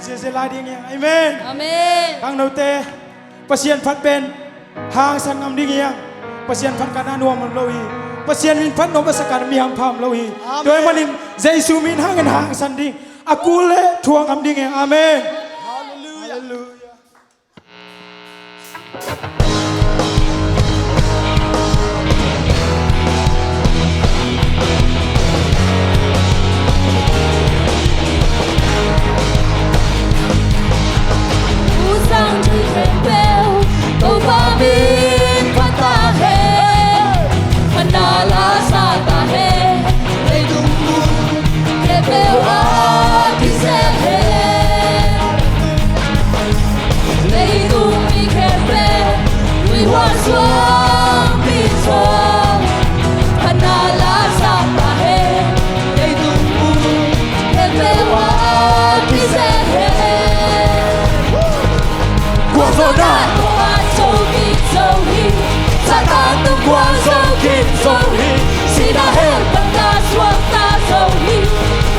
chia sẻ lại đi nghe amen Amen. hàng đầu tiên pasien phát bên hàng sang ngầm đi nghe pasien phát cả nan nuông mình lâu hi pasien min phát nôm pasal kan mi ham pham lâu hi đôi manin Giêsu min hàng san đi akule thuang ngầm đi nghe amen hallelujah Sang chỉ khen bèo câu ba bin phát ta he phần đà la sa ta he lấy đúng mùi khe bèo a đi xe he lấy đúng đi khe bèo người hoa xuân bin xuân phần đà la sa ta he lấy đúng mùi khe bèo a đi xe he Guazona Satan guazo zohi Sina hel banda swata zohi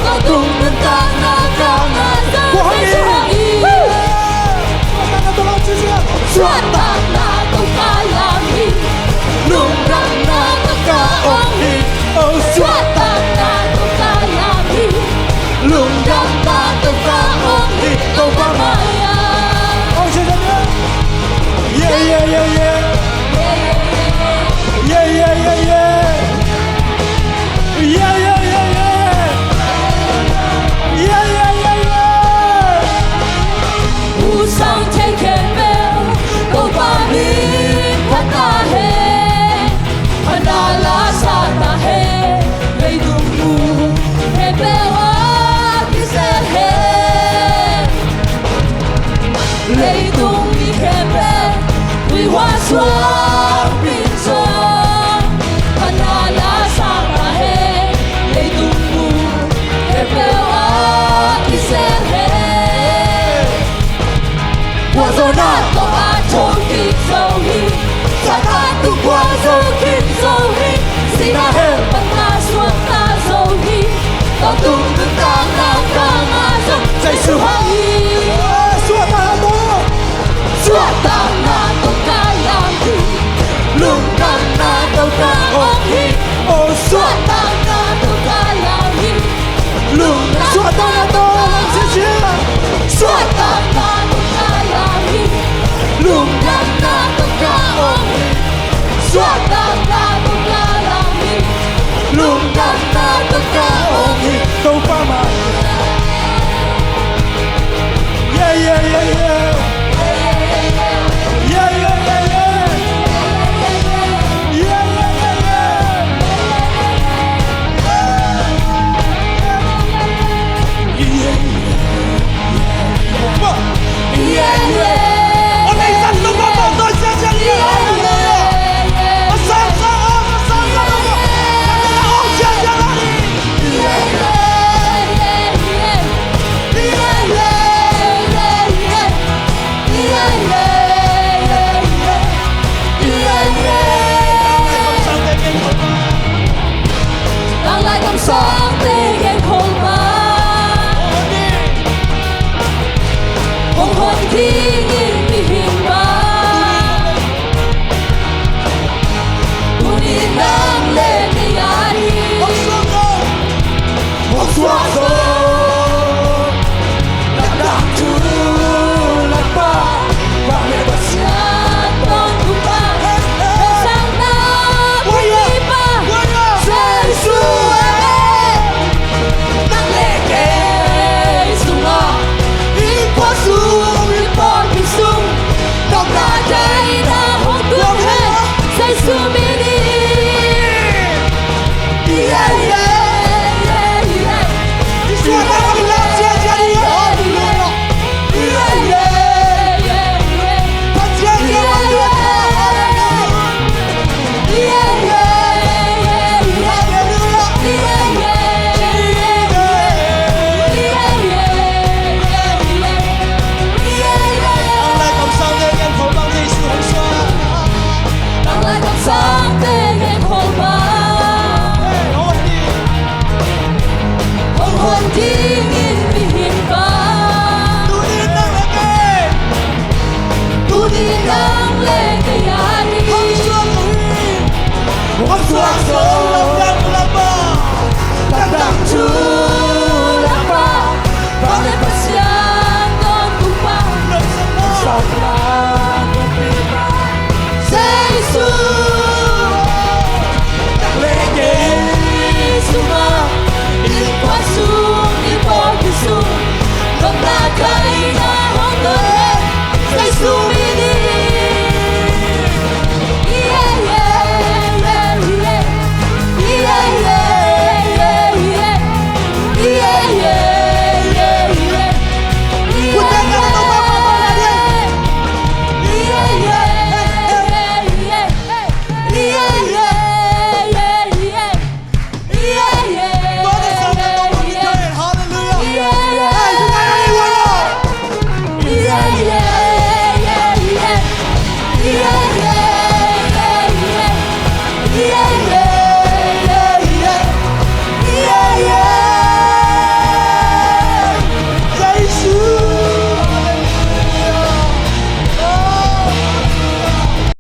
Kau tung benda naga zohi Swata na tukayami Lumrang na nakaohi Swata na tukayami Lumrang na nakaohi Kau pamaya Yeah, yeah, yeah, yeah. Yeah, yeah, yeah, yeah. Yeah, yeah, yeah, yeah. Yeah, yeah, yeah, yeah. Usang take bell, go babi pata hai, panala sata hai, lấy đúng mù, hai bell kise hai, lấy đúng đi hai bell, we hoa xuân bin xuân, panala sata hai, lấy đúng mù, hai bell kise hai. Guazona, Tomato, Zoe, Satan.